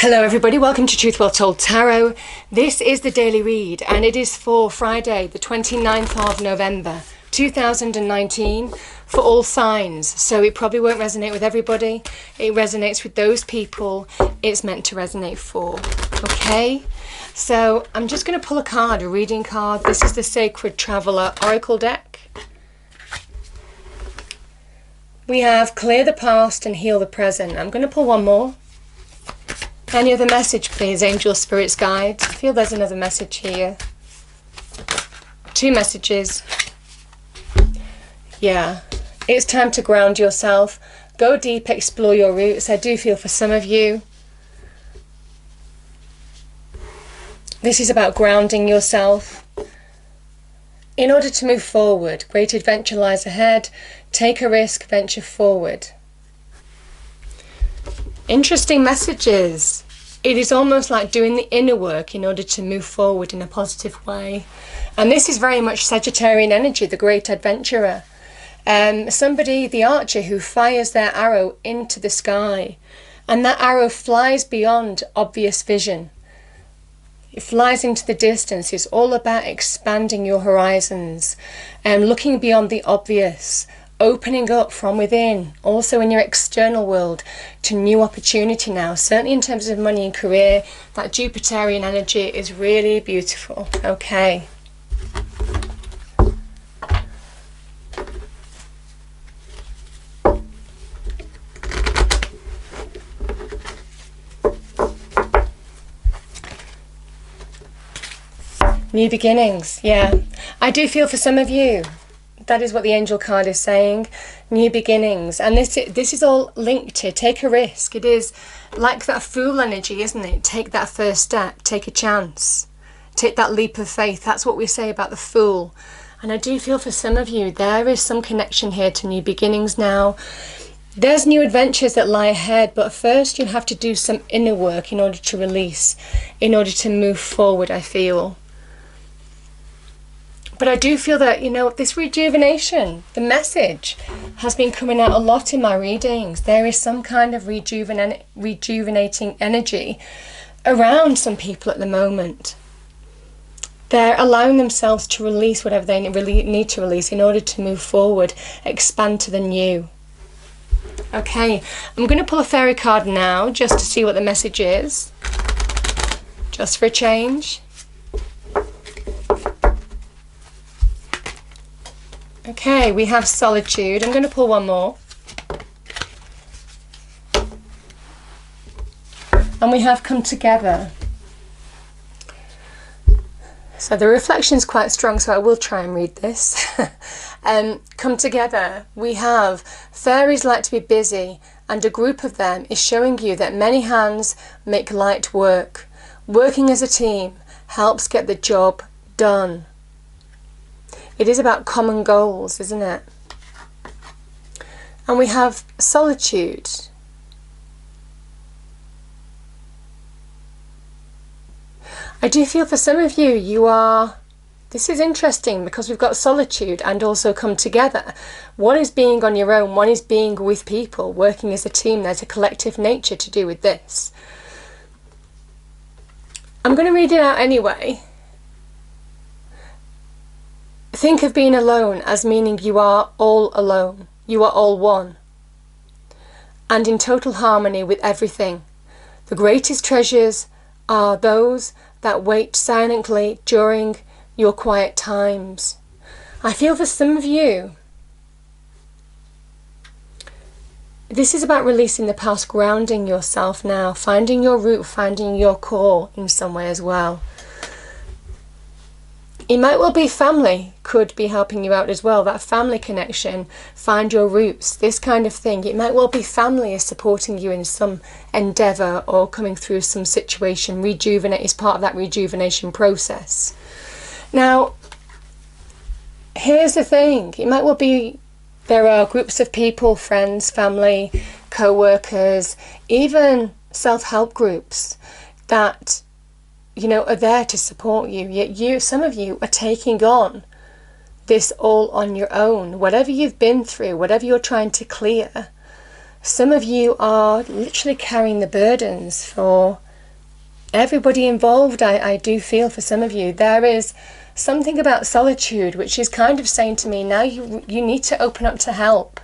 Hello everybody, welcome to Truth Well Told Tarot. This is the daily read and it is for Friday the 29th of November 2019 for all signs. So it probably won't resonate with everybody. It resonates with those people it's meant to resonate for. Okay, so I'm just going to pull a card, a reading card. This is the Sacred Traveler Oracle deck. We have Clear the Past and Heal the Present. I'm going to pull one more. Any other message, please, angels, spirits, guides? I feel there's another message here. Two messages. Yeah, it's time to ground yourself. Go deep, explore your roots. I do feel for some of you, this is about grounding yourself. In order to move forward, great adventure lies ahead. Take a risk, venture forward. Interesting messages. It is almost like doing the inner work in order to move forward in a positive way. And this is very much Sagittarian energy, the great adventurer. Somebody, the archer, who fires their arrow into the sky. And that arrow flies beyond obvious vision. It flies into the distance. It's all about expanding your horizons and looking beyond the obvious. Opening up from within, also in your external world, to new opportunity now. Certainly in terms of money and career, that Jupiterian energy is really beautiful. Okay. New beginnings, yeah. I do feel for some of you. That is what the angel card is saying. New beginnings. And this is all linked to take a risk. It is like that fool energy, isn't it? Take that first step. Take a chance. Take that leap of faith. That's what we say about the fool. And I do feel for some of you, there is some connection here to new beginnings now. There's new adventures that lie ahead. But first you have to do some inner work in order to release. In order to move forward, I feel. But I do feel that, this rejuvenation, the message has been coming out a lot in my readings. There is some kind of rejuvenating energy around some people at the moment. They're allowing themselves to release whatever they really need to release in order to move forward, expand to the new. Okay, I'm going to pull a fairy card now just to see what the message is. Just for a change. Okay, we have solitude. I'm going to pull one more. And we have come together. So the reflection's quite strong, so I will try and read this. Come together. We have fairies like to be busy, and a group of them is showing you that many hands make light work. Working as a team helps get the job done. It is about common goals, isn't it? And we have solitude. I do feel for some of you, this is interesting because we've got solitude and also come together. One is being on your own, one is being with people, working as a team. There's a collective nature to do with this. I'm going to read it out anyway. Think of being alone as meaning you are all alone. You are all one. And in total harmony with everything. The greatest treasures are those that wait silently during your quiet times. I feel for some of you, this is about releasing the past, grounding yourself now, finding your root, finding your core in some way as well. It might well be family could be helping you out as well. That family connection, find your roots, this kind of thing. It might well be family is supporting you in some endeavour or coming through some situation. Rejuvenate is part of that rejuvenation process. Now, here's the thing. It might well be there are groups of people, friends, family, co-workers, even self-help groups that are there to support you. Yet some of you are taking on this all on your own. Whatever you've been through, whatever you're trying to clear, some of you are literally carrying the burdens for everybody involved, I do feel for some of you, there is something about solitude which is kind of saying to me, now you need to open up to help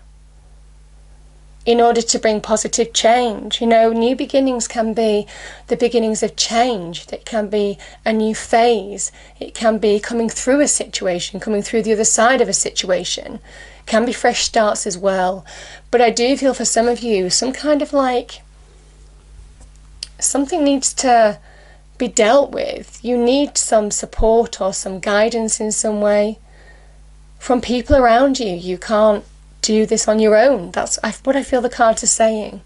in order to bring positive change. You know, new beginnings can be the beginnings of change. It can be a new phase. It can be coming through a situation, coming through the other side of a situation. It can be fresh starts as well. But I do feel for some of you, some kind of like, something needs to be dealt with. You need some support or some guidance in some way from people around you. You can't do this on your own. That's what I feel the cards are saying.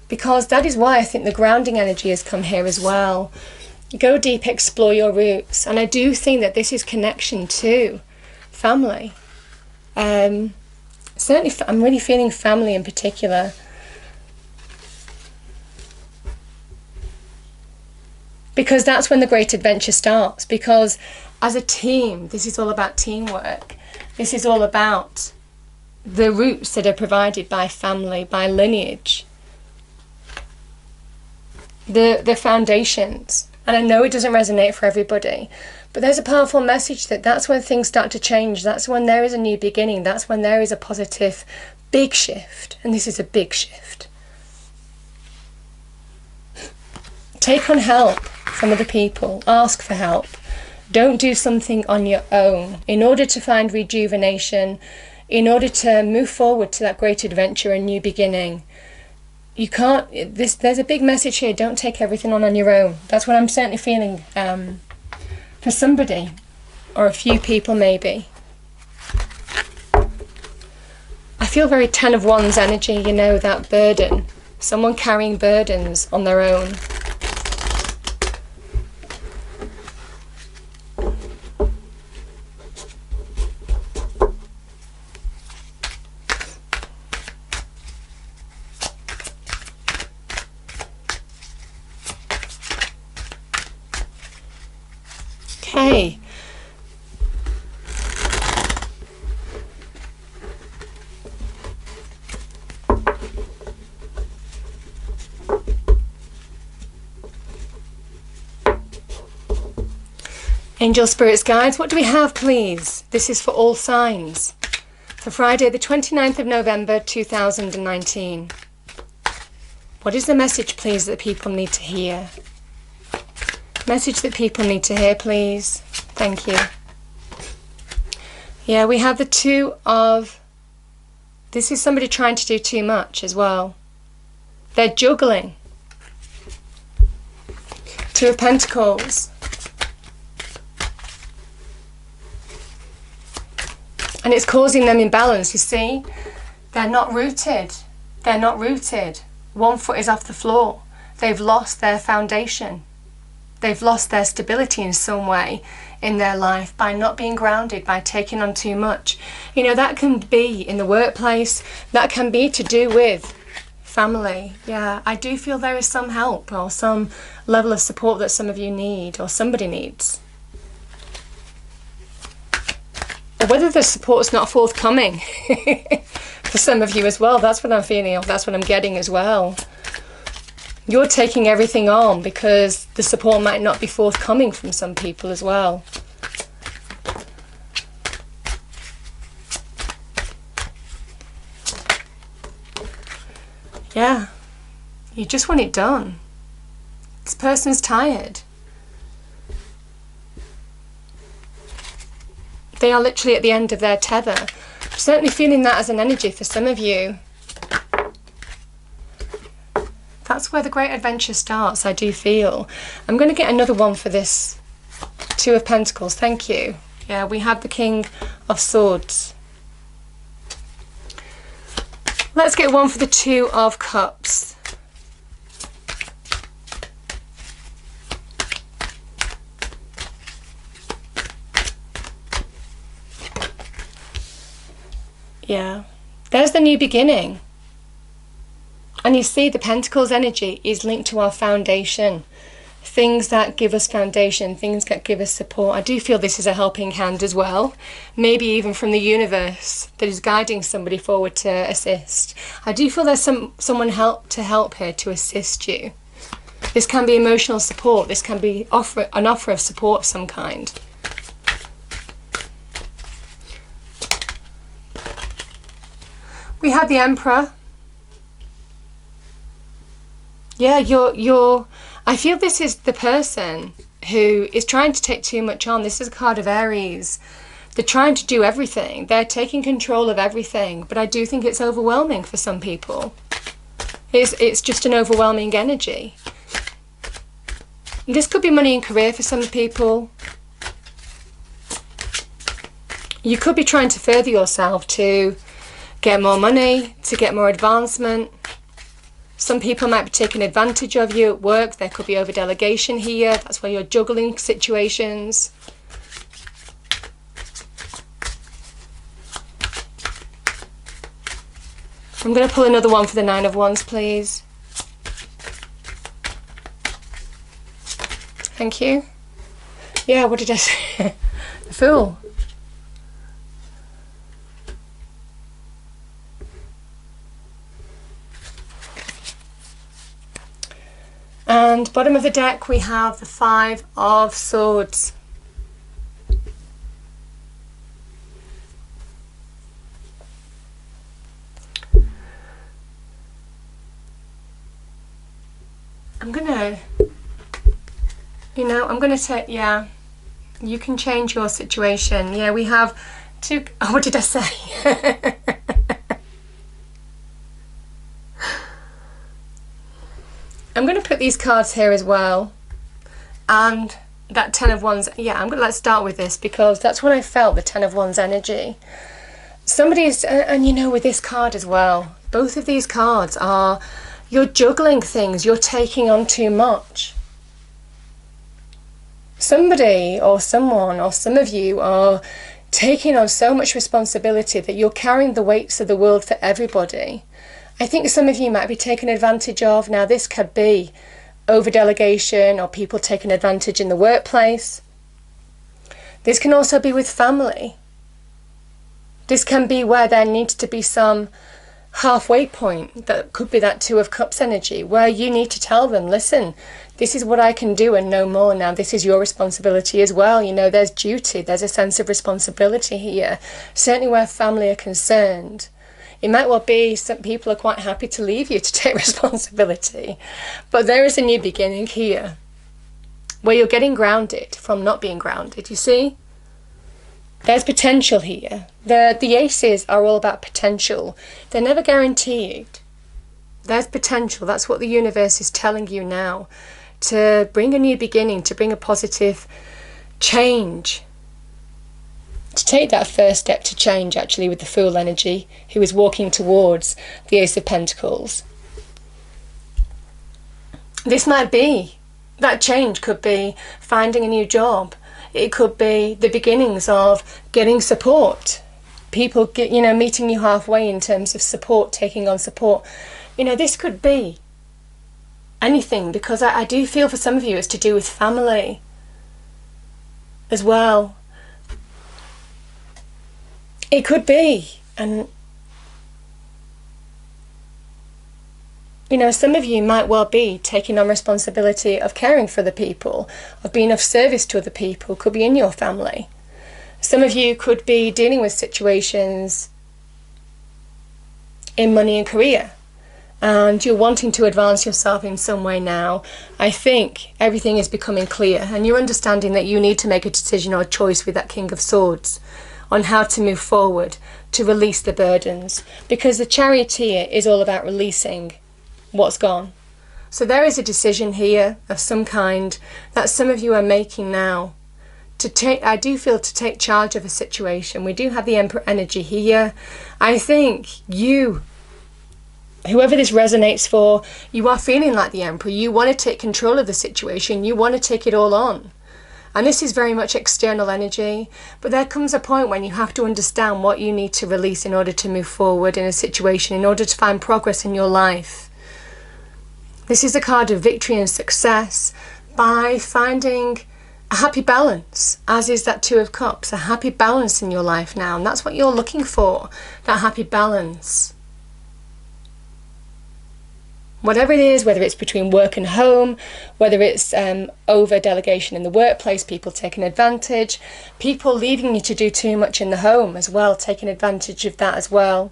Because that is why I think the grounding energy has come here as well. Go deep, explore your roots. And I do think that this is connection to family. Certainly, I'm really feeling family in particular. Because that's when the great adventure starts. Because as a team, this is all about teamwork. This is all about the roots that are provided by family, by lineage. The foundations. And I know it doesn't resonate for everybody, but there's a powerful message that that's when things start to change. That's when there is a new beginning. That's when there is a positive, big shift. And this is a big shift. Take on help from other people. Ask for help. Don't do something on your own. In order to find rejuvenation, in order to move forward to that great adventure and new beginning, you can't, there's a big message here. Don't take everything on your own. That's what I'm certainly feeling for somebody, or a few people maybe. I feel very 10 of Wands energy, you know, that burden. Someone carrying burdens on their own. Okay. Angel, spirits, guides, what do we have, please? This is for all signs. For Friday, the 29th of November, 2019. What is the message, please, that people need to hear? Message that people need to hear, please. Thank you. Yeah, we have the Two of... This is somebody trying to do too much as well. They're juggling. Two of Pentacles. And it's causing them imbalance, you see. They're not rooted. They're not rooted. One foot is off the floor. They've lost their foundation. They've lost their stability in some way in their life by not being grounded, by taking on too much. You know, that can be in the workplace. That can be to do with family. Yeah, I do feel there is some help or some level of support that some of you need or somebody needs. Or whether the support's not forthcoming for some of you as well. That's what I'm feeling, or that's what I'm getting as well. You're taking everything on because the support might not be forthcoming from some people as well. Yeah, you just want it done. This person's tired. They are literally at the end of their tether. I'm certainly feeling that as an energy for some of you. That's where the great adventure starts, I do feel. I'm going to get another one for this Two of Pentacles. Thank you. Yeah, we have the King of Swords. Let's get one for the Two of Cups. Yeah, there's the new beginning. And you see the Pentacles energy is linked to our foundation. Things that give us foundation, things that give us support. I do feel this is a helping hand as well. Maybe even from the universe that is guiding somebody forward to assist. I do feel there's someone to help here to assist you. This can be emotional support. This can be an offer of support of some kind. We have the Emperor. Yeah, I feel this is the person who is trying to take too much on. This is a card of Aries. They're trying to do everything. They're taking control of everything. But I do think it's overwhelming for some people. It's just an overwhelming energy. This could be money and career for some people. You could be trying to further yourself to get more money, to get more advancement. Some people might be taking advantage of you at work. There could be over-delegation here. That's why you're juggling situations. I'm going to pull another one for the Nine of Wands, please. Thank you. Yeah, what did I say? The Fool. And bottom of the deck we have the Five of Swords. I'm gonna take, yeah, you can change your situation. Yeah, we have two, oh, what did I say? I'm going to put these cards here as well, and that Ten of Wands. Yeah, let's start with this because that's when I felt the Ten of Wands energy. Somebody is, and you know, with this card as well, both of these cards are, you're juggling things, you're taking on too much. Somebody or someone or some of you are taking on so much responsibility that you're carrying the weights of the world for everybody. I think some of you might be taken advantage of. Now this could be over-delegation or people taking advantage in the workplace. This can also be with family. This can be where there needs to be some halfway point. That could be that Two of Cups energy where you need to tell them, listen, this is what I can do and no more. Now this is your responsibility as well. You know, there's duty, there's a sense of responsibility here. Certainly where family are concerned. It might well be some people are quite happy to leave you to take responsibility. But there is a new beginning here where you're getting grounded from not being grounded, you see? There's potential here. The aces are all about potential. They're never guaranteed. There's potential. That's what the universe is telling you now. To bring a new beginning, to bring a positive change. To take that first step to change, actually, with the Fool energy, who is walking towards the Ace of Pentacles. This might be, that change could be finding a new job. It could be the beginnings of getting support. People meeting you halfway in terms of support, taking on support. This could be anything, because I do feel for some of you it's to do with family as well. It could be, and some of you might well be taking on responsibility of caring for other people, of being of service to other people, could be in your family. Some of you could be dealing with situations in money and career, and you're wanting to advance yourself in some way now. I think everything is becoming clear, and you're understanding that you need to make a decision or a choice with that King of Swords on how to move forward, to release the burdens, because the Charioteer is all about releasing what's gone. So there is a decision here of some kind that some of you are making now to take, I do feel, to take charge of a situation. We do have the Emperor energy here. I think you, whoever this resonates for, you are feeling like the Emperor. You want to take control of the situation. You want to take it all on. And this is very much external energy, but there comes a point when you have to understand what you need to release in order to move forward in a situation, in order to find progress in your life. This is a card of victory and success by finding a happy balance, as is that Two of Cups, a happy balance in your life now. And that's what you're looking for, that happy balance. Whatever it is, whether it's between work and home, whether it's over delegation in the workplace, people taking advantage, people leaving you to do too much in the home as well, taking advantage of that as well.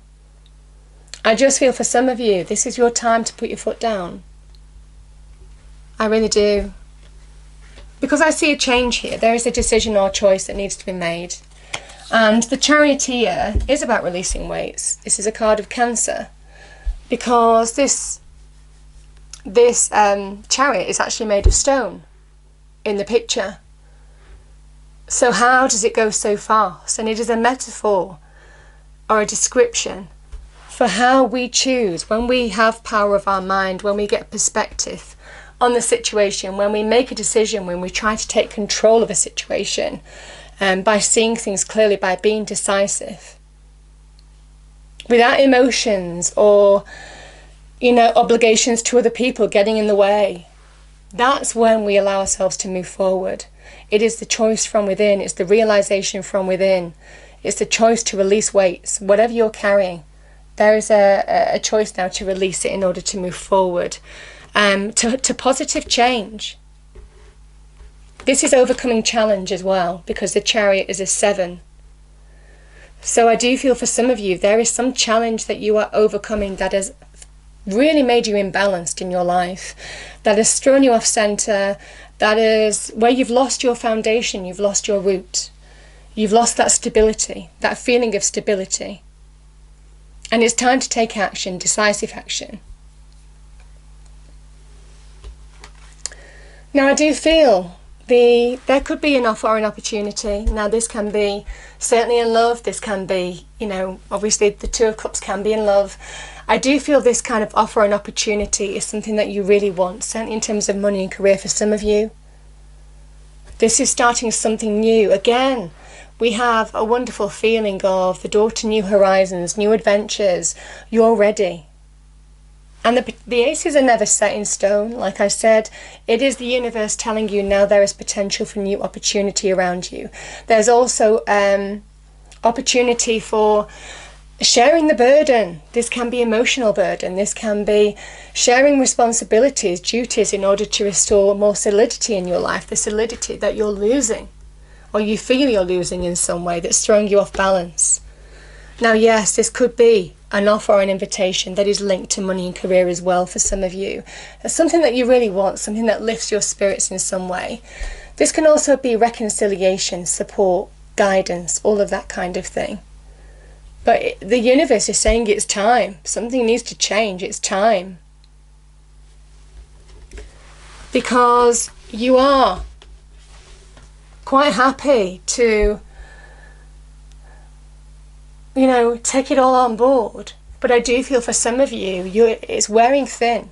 I just feel for some of you, this is your time to put your foot down. I really do. Because I see a change here. There is a decision or choice that needs to be made. And the Charioteer is about releasing weights. This is a card of Cancer. Because this chariot is actually made of stone in the picture. So how does it go so fast? And it is a metaphor or a description for how we choose when we have power of our mind, when we get perspective on the situation, when we make a decision, when we try to take control of a situation, by seeing things clearly, by being decisive, without emotions or obligations to other people getting in the way. That's when we allow ourselves to move forward. It is the choice from within. It's the realization from within. It's the choice to release weights. Whatever you're carrying, there is a choice now to release it in order to move forward, to positive change. This is overcoming challenge as well, because the Chariot is a 7. So I do feel for some of you, there is some challenge that you are overcoming that has really made you imbalanced in your life, that has thrown you off center, that is where you've lost your foundation, you've lost your root, you've lost that stability, that feeling of stability. And it's time to take action, decisive action. Now I do feel there could be an offer or an opportunity. Now this can be certainly in love, this can be, obviously the Two of Cups can be in love. I do feel this kind of offer and opportunity is something that you really want, certainly in terms of money and career for some of you. This is starting something new. Again, we have a wonderful feeling of the door to new horizons, new adventures. You're ready. And the aces are never set in stone. Like I said, it is the universe telling you now there is potential for new opportunity around you. There's also opportunity for sharing the burden. This can be emotional burden. This can be sharing responsibilities, duties in order to restore more solidity in your life, the solidity that you're losing or you feel you're losing in some way that's throwing you off balance. Now, yes, this could be an offer or an invitation that is linked to money and career as well for some of you. It's something that you really want, something that lifts your spirits in some way. This can also be reconciliation, support, guidance, all of that kind of thing. But the universe is saying it's time. Something needs to change. It's time. Because you are quite happy to, take it all on board. But I do feel for some of you, it's wearing thin.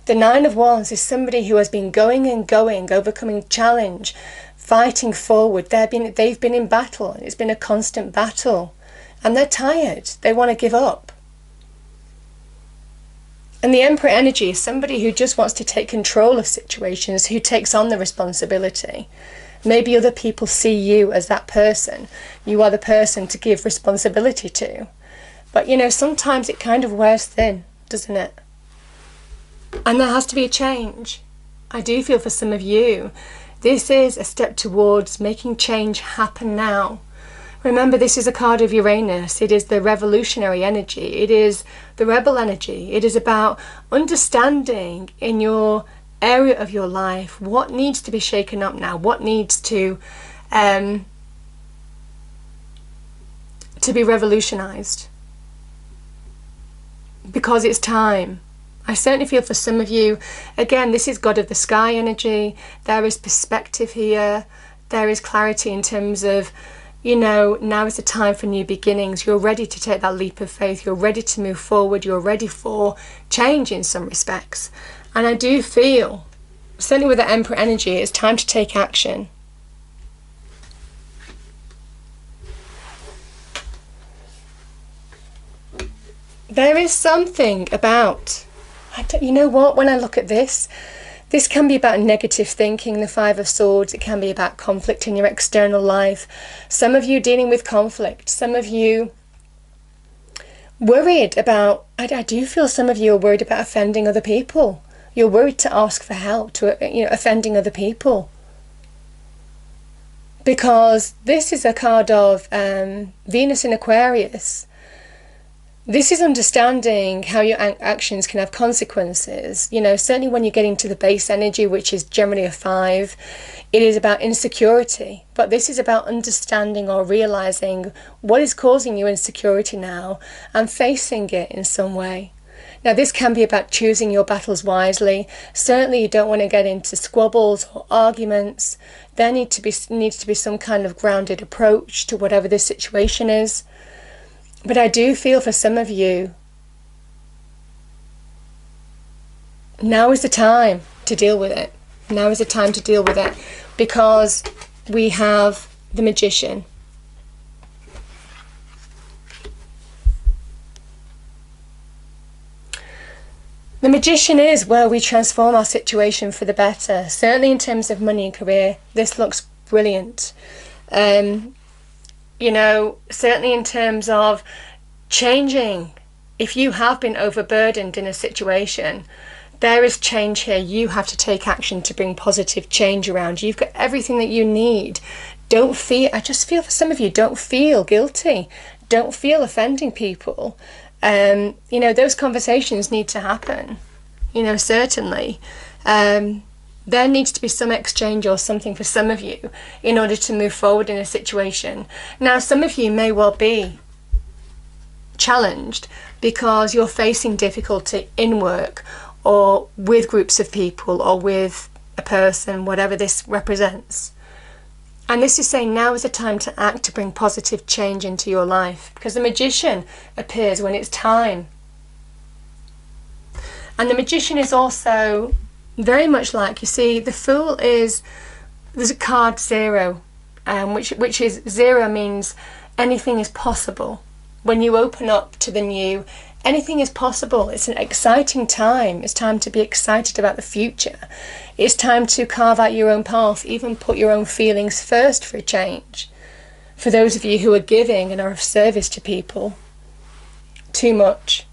The 9 of Wands is somebody who has been going and going, overcoming challenge, fighting forward. They've been in battle. It's been a constant battle. And they're tired. They want to give up. And the Emperor energy is somebody who just wants to take control of situations, who takes on the responsibility. Maybe other people see you as that person. You are the person to give responsibility to. But, sometimes it kind of wears thin, doesn't it? And there has to be a change. I do feel for some of you, this is a step towards making change happen now. Remember, this is a card of Uranus. It is the revolutionary energy. It is the rebel energy. It is about understanding in your area of your life what needs to be shaken up now, what needs to be revolutionized. Because it's time. I certainly feel for some of you, again, this is God of the Sky energy. There is perspective here. There is clarity in terms of, now is the time for new beginnings. You're ready to take that leap of faith. You're ready to move forward. You're ready for change in some respects. And I do feel, certainly with the Emperor energy, it's time to take action. There is something about, when I look at this can be about negative thinking, the 5 of Swords. It can be about conflict in your external life. Some of you dealing with conflict. Some of you worried about, I do feel some of you are worried about offending other people. You're worried to ask for help, to, offending other people. Because this is a card of Venus in Aquarius. This is understanding how your actions can have consequences. Certainly when you get into the base energy, which is generally a 5, it is about insecurity. But this is about understanding or realizing what is causing you insecurity now and facing it in some way. Now, this can be about choosing your battles wisely. Certainly you don't want to get into squabbles or arguments. There needs to be some kind of grounded approach to whatever this situation is. But I do feel for some of you, now is the time to deal with it. Now is the time to deal with it, because we have the Magician. The Magician is where we transform our situation for the better. Certainly in terms of money and career, this looks brilliant. Certainly in terms of changing, if you have been overburdened in a situation, there is change here. You have to take action to bring positive change around. You've got everything that you need. I just feel for some of you, don't feel guilty. Don't feel offending people. Those conversations need to happen. Certainly. There needs to be some exchange or something for some of you in order to move forward in a situation. Now, some of you may well be challenged because you're facing difficulty in work or with groups of people or with a person, whatever this represents. And this is saying now is the time to act to bring positive change into your life, because the Magician appears when it's time. And the Magician is also very much like, you see, the Fool there's a card 0, which is 0 means anything is possible. When you open up to the new, anything is possible. It's an exciting time. It's time to be excited about the future. It's time to carve out your own path, even put your own feelings first for a change. For those of you who are giving and are of service to people, too much.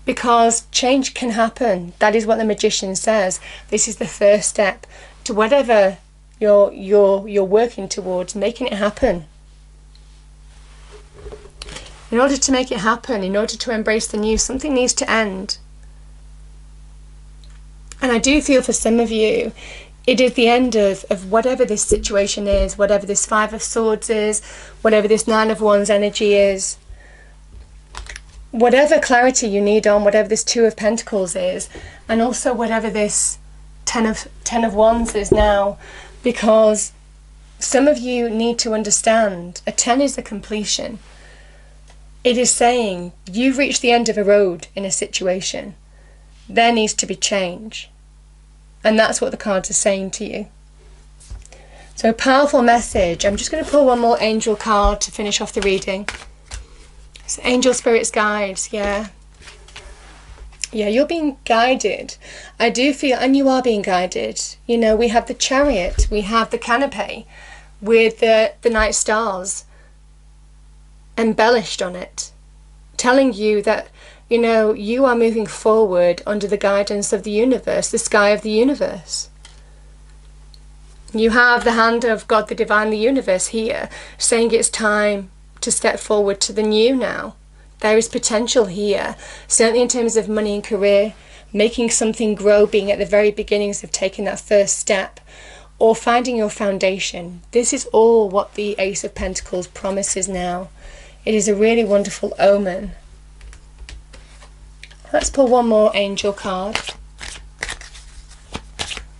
Because change can happen. That is what the Magician says. This is the first step to whatever you're working towards, making it happen. In order to make it happen, in order to embrace the new, something needs to end. And I do feel for some of you, it is the end of whatever this situation is, whatever this 5 of Swords is, whatever this 9 of Wands energy is. Whatever clarity you need on whatever this 2 of Pentacles is, and also whatever this 10 of Wands is now, because some of you need to understand a 10 is a completion. It is saying you've reached the end of a road in a situation. There needs to be change. And that's what the cards are saying to you. So, powerful message. I'm just going to pull one more angel card to finish off the reading. So, angel spirits guides, yeah, you're being guided. I do feel, and you are being guided. We have the Chariot, we have the canopy with the night stars embellished on it, telling you that, you are moving forward under the guidance of the universe, the sky of the universe. You have the hand of God, the divine, the universe here, saying it's time to step forward to the new now. There is potential here, certainly in terms of money and career, making something grow, being at the very beginnings of taking that first step, or finding your foundation. This is all what the Ace of Pentacles promises now. It is a really wonderful omen. Let's pull one more angel card.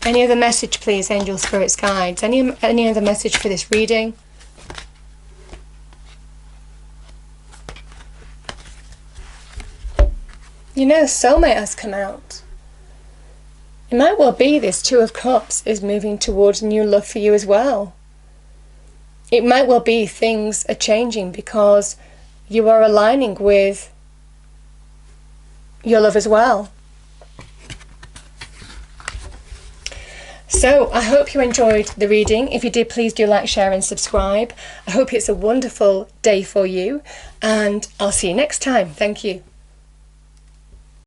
Any other message, please, angel spirits guides? Any other message for this reading? Soulmate has come out. It might well be this 2 of Cups is moving towards new love for you as well. It might well be things are changing because you are aligning with your love as well. So I hope you enjoyed the reading. If you did, please do like, share and subscribe. I hope it's a wonderful day for you, and I'll see you next time. Thank you.